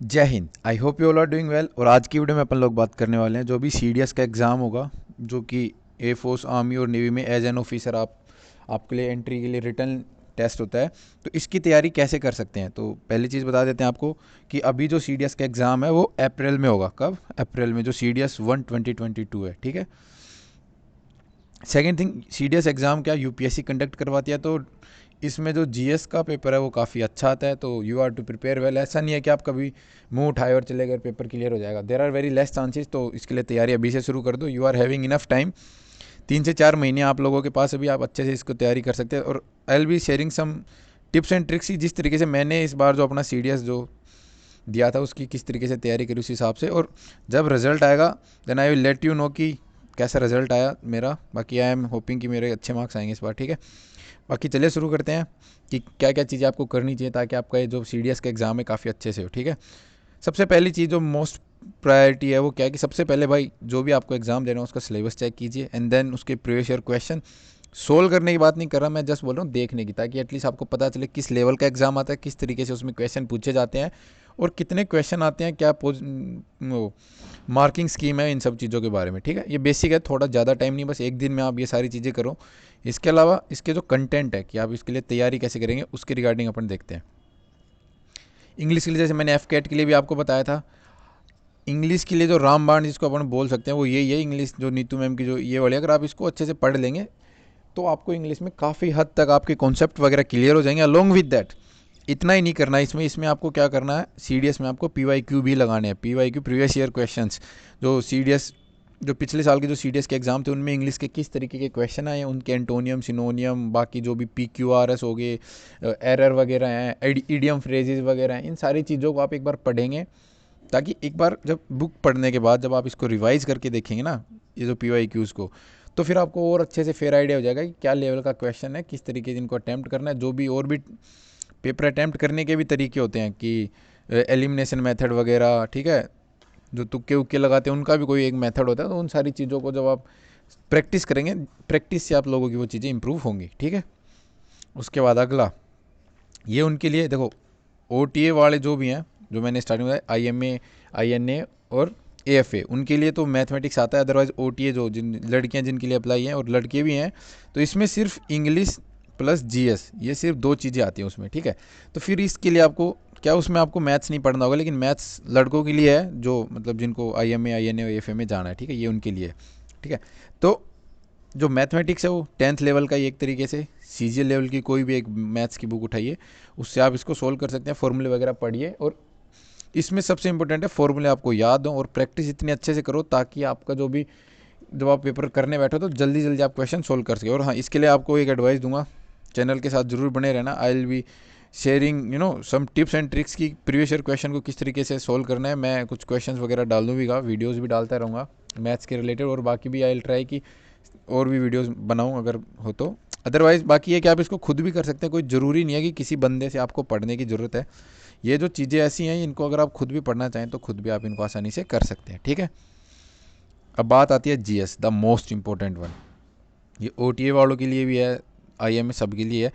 जय हिंद। I hope you all are doing well. और आज की वीडियो में अपन लोग बात करने वाले हैं जो भी सीडीएस का एग्ज़ाम होगा, जो कि एयरफोर्स, आर्मी और नेवी में एज एन ऑफिसर आपके लिए एंट्री के लिए रिटर्न टेस्ट होता है। तो इसकी तैयारी कैसे कर सकते हैं, तो पहली चीज़ बता देते हैं आपको कि अभी जो सीडीएस का एग्ज़ाम है वो अप्रैल में होगा। कब? अप्रैल में, जो सीडीएस 1 2022 है, ठीक है। सेकेंड थिंग, सीडीएस एग्ज़ाम क्या यूपीएससी कंडक्ट करवाती है, तो इसमें जो जीएस का पेपर है वो काफ़ी अच्छा आता है। तो you are to prepare well. ऐसा नहीं है कि आप कभी मुंह उठाए और चले गए, पेपर क्लियर हो जाएगा। There are very less chances. तो इसके लिए तैयारी अभी से शुरू कर दो। You are having enough time. 3 से 4 महीने आप लोगों के पास, अभी आप अच्छे से इसको तैयारी कर सकते हैं। और I will be sharing some tips and tricks, जिस तरीके से मैंने इस बार जो अपना सीडीएस जो दिया था उसकी किस तरीके से तैयारी करी उस हिसाब से। और जब रिजल्ट आएगा then I will let you know कि कैसा रिजल्ट आया मेरा। बाकी आई एम होपिंग कि मेरे अच्छे मार्क्स आएंगे इस बार, ठीक है। बाकी चलिए शुरू करते हैं कि क्या क्या चीज़ें आपको करनी चाहिए ताकि आपका ये जो सीडीएस का एग्ज़ाम है काफ़ी अच्छे से हो, ठीक है। सबसे पहली चीज़ जो मोस्ट प्रायोरिटी है वो क्या है कि सबसे पहले भाई जो भी आपको एग्ज़ाम देना है उसका सिलेबस चेक कीजिए, एंड देन उसके प्रीवियस ईयर क्वेश्चन सोल्व करने की बात नहीं कर रहा मैं, जस्ट बोल रहा हूँ देखने की, ताकि एटलीस्ट आपको पता चले किस लेवल का एग्ज़ाम आता है, किस तरीके से उसमें क्वेश्चन पूछे जाते हैं और कितने क्वेश्चन आते हैं, क्या वो मार्किंग स्कीम है, इन सब चीज़ों के बारे में, ठीक है। ये बेसिक है, थोड़ा ज़्यादा टाइम नहीं, बस एक दिन में आप ये सारी चीज़ें करो। इसके अलावा इसके जो कंटेंट है कि आप इसके लिए तैयारी कैसे करेंगे उसके रिगार्डिंग अपन देखते हैं। इंग्लिश के लिए जैसे मैंने एफ कैट के लिए भी आपको बताया था, इंग्लिश के लिए जो रामबाण जिसको अपन बोल सकते हैं वो यही है। इंग्लिश जो नीतू मैम की जो ये वाली, अगर आप इसको अच्छे से पढ़ लेंगे तो आपको इंग्लिश में काफ़ी हद तक आपके कॉन्सेप्ट वगैरह क्लियर हो जाएंगे। अलोंग विद दैट इतना ही नहीं करना है इसमें, आपको क्या करना है, सीडीएस में आपको पीवाईक्यू भी लगाने हैं। पीवाईक्यू प्रीवियस ईयर क्वेश्चंस, जो सीडीएस जो पिछले साल के जो सीडीएस के एग्जाम थे उनमें इंग्लिश के किस तरीके के क्वेश्चन आए हैं, उनके एंटोनियम, सिनोनियम, बाकी जो भी पीक्यूआरएस हो गए, एरर वगैरह हैं, ईडियम फ्रेजेस वगैरह हैं, इन सारी चीज़ों को आप एक बार पढ़ेंगे, ताकि एक बार जब बुक पढ़ने के बाद जब आप इसको रिवाइज करके देखेंगे ना, ये जो पीवाईक्यूज़ को, तो फिर आपको और अच्छे से फेयर आइडिया हो जाएगा कि क्या लेवल का क्वेश्चन है, किस तरीके से इनको अटैम्प्ट करना है। जो भी और भी पेपर अटैम्प्ट करने के भी तरीके होते हैं कि एलिमिनेशन मेथड वगैरह, ठीक है, जो तुक्के उक्के लगाते हैं उनका भी कोई एक मेथड होता है। तो उन सारी चीज़ों को जब आप प्रैक्टिस करेंगे, प्रैक्टिस से आप लोगों की वो चीज़ें इंप्रूव होंगी, ठीक है। उसके बाद अगला, ये उनके लिए देखो, ओटीए वाले जो भी हैं, जो मैंने स्टार्टिंग में आईएमए, आईएनए और एएफए, उनके लिए तो मैथमेटिक्स आता है। अदरवाइज ओटीए जो जिन लड़कियां जिनके लिए अप्लाई हैं और लड़के भी हैं, तो इसमें सिर्फ इंग्लिश प्लस जीएस, ये सिर्फ दो चीज़ें आती हैं उसमें, ठीक है। तो फिर इसके लिए आपको क्या, उसमें आपको मैथ्स नहीं पढ़ना होगा, लेकिन मैथ्स लड़कों के लिए है, जो मतलब जिनको आईएमए, आईएनए और एएफए में जाना है, ठीक है, ये उनके लिए है, ठीक है। तो जो मैथमेटिक्स है वो 10th लेवल का ही एक तरीके से, सीजीएल लेवल की कोई भी एक मैथ्स की बुक उठाइए, उससे आप इसको सोल्व कर सकते हैं। फॉर्मूले वगैरह पढ़िए, और इसमें सबसे इंपॉर्टेंट है फॉर्मूले आपको याद हो और प्रैक्टिस इतनी अच्छे से करो ताकि आपका जो भी, जब आप पेपर करने बैठो तो जल्दी जल्दी आप क्वेश्चन सोल्व कर सके। और हाँ, इसके लिए आपको एक एडवाइस दूंगा, चैनल के साथ जरूर बने रहना। I will be sharing some tips and tricks की प्रीवियस ईयर क्वेश्चन को किस तरीके से सोल्व करना है। मैं कुछ क्वेश्चन वगैरह डाल दूँगा, वीडियोज़ भी डालता रहूँगा मैथ्स के रिलेटेड, और बाकी भी आई विल ट्राई कि और भी वीडियोस बनाऊं अगर हो तो। अदरवाइज़ बाकी है कि आप इसको खुद भी कर सकते हैं, कोई ज़रूरी नहीं है कि किसी बंदे से आपको पढ़ने की ज़रूरत है। ये जो चीज़ें ऐसी हैं इनको अगर आप खुद भी पढ़ना चाहें तो खुद भी आप इनको आसानी से कर सकते हैं, ठीक है। अब बात आती है GS, the most important one. ये ओटीए वालों के लिए भी है, आईएमए सबके लिए है।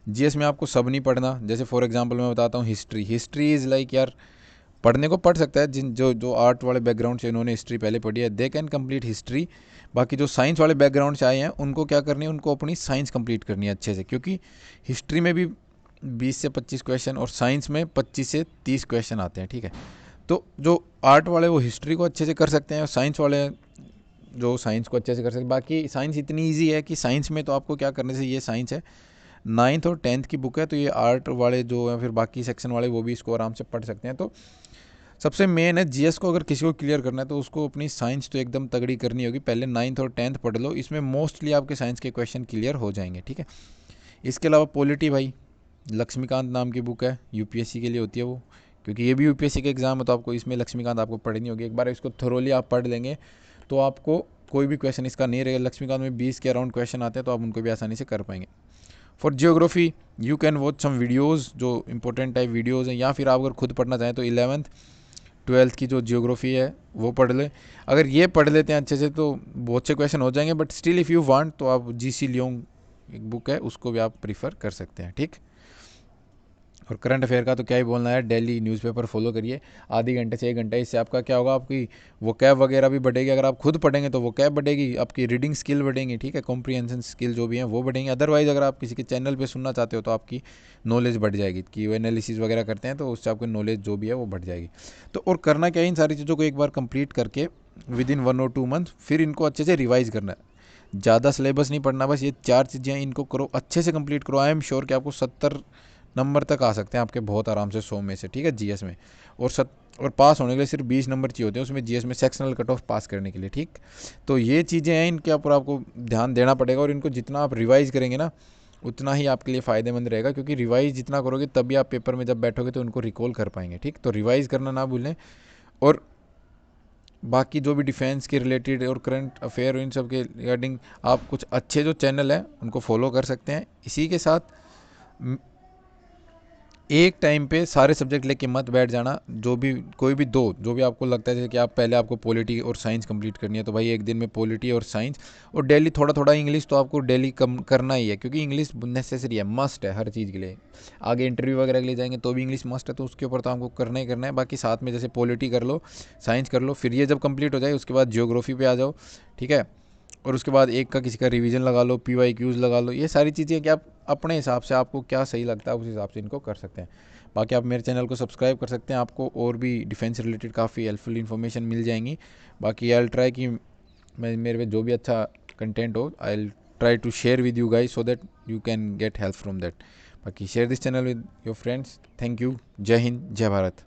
जीएस में आपको सब नहीं पढ़ना। जैसे फॉर एग्जांपल मैं बताता हूँ, हिस्ट्री, हिस्ट्री इज़ लाइक यार, पढ़ने को पढ़ सकता है जिन जो जो आर्ट वाले बैकग्राउंड से इन्होंने हिस्ट्री पहले पढ़ी है, दे कैन कंप्लीट हिस्ट्री। बाकी जो साइंस वाले बैकग्राउंड से आए हैं उनको क्या करनी है, उनको अपनी साइंस कंप्लीट करनी है अच्छे से, क्योंकि हिस्ट्री में भी 20 से 25 क्वेश्चन और साइंस में 25 से 30 क्वेश्चन आते हैं, ठीक है। तो जो आर्ट वाले वो हिस्ट्री को अच्छे से कर सकते हैं, और साइंस वाले जो साइंस को अच्छे से कर सकते हैं। बाकी साइंस इतनी ईजी है कि साइंस में तो आपको क्या करने से, ये साइंस है 9th और 10th की बुक है, तो ये आर्ट वाले जो है फिर बाकी सेक्शन वाले वो भी इसको आराम से पढ़ सकते हैं। तो सबसे मेन है जीएस को अगर किसी को क्लियर करना है तो उसको अपनी साइंस तो एकदम तगड़ी करनी होगी। पहले 9th और 10th पढ़ लो, इसमें मोस्टली आपके साइंस के क्वेश्चन क्लियर हो जाएंगे, ठीक है। इसके अलावा पॉलिटी भाई, लक्ष्मीकांत नाम की बुक है, यूपीएससी के लिए होती है वो, क्योंकि ये भी यूपीएससी के एग्जाम है, तो आपको इसमें लक्ष्मीकांत आपको पढ़नी होगी। एक बार इसको थोरोली आप पढ़ लेंगे तो आपको कोई भी क्वेश्चन इसका नहीं रहेगा। लक्ष्मीकांत में 20 के अराउंड क्वेश्चन आते हैं, तो आप उनको भी आसानी से कर पाएंगे। For geography you can watch some videos, जो इंपॉर्टेंट टाइप वीडियोज़ हैं, या फिर आप अगर खुद पढ़ना चाहें तो 11th 12th की जो जियोग्राफी है वो पढ़ लें। अगर ये पढ़ लेते हैं अच्छे से तो बहुत से क्वेश्चन हो जाएंगे, but still if you want तो आप जीसी लियोंग एक बुक है उसको भी आप प्रीफर कर सकते हैं, ठीक। और करंट अफेयर का तो क्या ही बोलना है, डेली न्यूज़पेपर फॉलो करिए आधे घंटे से 1 घंटे। इससे आपका क्या होगा, आपकी वोकैब वगैरह भी बढ़ेगी। अगर आप खुद पढ़ेंगे तो वोकैब बढ़ेगी, आपकी रीडिंग स्किल बढ़ेंगी, ठीक है, कॉम्प्रिहेंशन स्किल जो भी हैं वो बढ़ेंगी। अदरवाइज़ अगर आप किसी के चैनल पे सुनना चाहते हो तो आपकी नॉलेज बढ़ जाएगी, कि वो एनालिसिस वगैरह करते हैं तो उससे आपकी नॉलेज जो भी है वो बढ़ जाएगी। तो और करना क्या है, इन सारी चीज़ों को एक बार कंप्लीट करके विद इन 1 और 2 मंथ फिर इनको अच्छे से रिवाइज़ करना है। ज़्यादा सिलेबस नहीं पढ़ना, बस ये 4 चीज़ें हैं, इनको करो, अच्छे से कंप्लीट करो। आई एम श्योर कि आपको 70 नंबर तक आ सकते हैं आपके बहुत आराम से 100 में से, ठीक है, जीएस में। और पास होने के लिए सिर्फ 20 नंबर चाहिए होते हैं उसमें, जीएस में सेक्शनल कट ऑफ पास करने के लिए, ठीक। तो ये चीज़ें हैं, इनके ऊपर आपको ध्यान देना पड़ेगा, और इनको जितना आप रिवाइज़ करेंगे ना उतना ही आपके लिए फ़ायदेमंद रहेगा, क्योंकि रिवाइज़ जितना करोगे तभी आप पेपर में जब बैठोगे तो उनको रिकॉल कर पाएंगे, ठीक। तो रिवाइज़ करना ना भूलें। और बाकी जो भी डिफेंस के रिलेटेड और करंट अफेयर इन सब के रिगार्डिंग आप कुछ अच्छे जो चैनल हैं उनको फॉलो कर सकते हैं। इसी के साथ एक टाइम पे सारे सब्जेक्ट लेके मत बैठ जाना, जो भी कोई भी दो जो भी आपको लगता है, जैसे कि आप पहले आपको पॉलिटी और साइंस कंप्लीट करनी है तो भाई एक दिन में पॉलिटी और साइंस, और डेली थोड़ा थोड़ा इंग्लिश तो आपको डेली कम करना ही है, क्योंकि इंग्लिश नेसेसरी है, मस्ट है हर चीज़ के लिए। आगे इंटरव्यू वगैरह के लिए जाएंगे तो भी इंग्लिश मस्ट है, तो उसके ऊपर तो आपको करना ही करना है। बाकी साथ में जैसे पॉलिटी कर लो, साइंस कर लो, फिर ये जब कंप्लीट हो जाए उसके बाद जियोग्राफी पे आ जाओ, ठीक है। और उसके बाद एक का किसी का रिवीजन लगा लो, PYQs लगा लो। ये सारी चीज़ें कि आप अपने हिसाब से आपको क्या सही लगता है उस हिसाब से इनको कर सकते हैं। बाकी आप मेरे चैनल को सब्सक्राइब कर सकते हैं, आपको और भी डिफेंस रिलेटेड काफ़ी हेल्पफुल इन्फॉर्मेशन मिल जाएंगी। बाकी आई विल ट्राई कि मैं मेरे पे जो भी अच्छा कंटेंट हो I will try to share with you guys, so that you can get help from that. बाकी share this channel with your friends. Thank you. जय हिंद, जय भारत।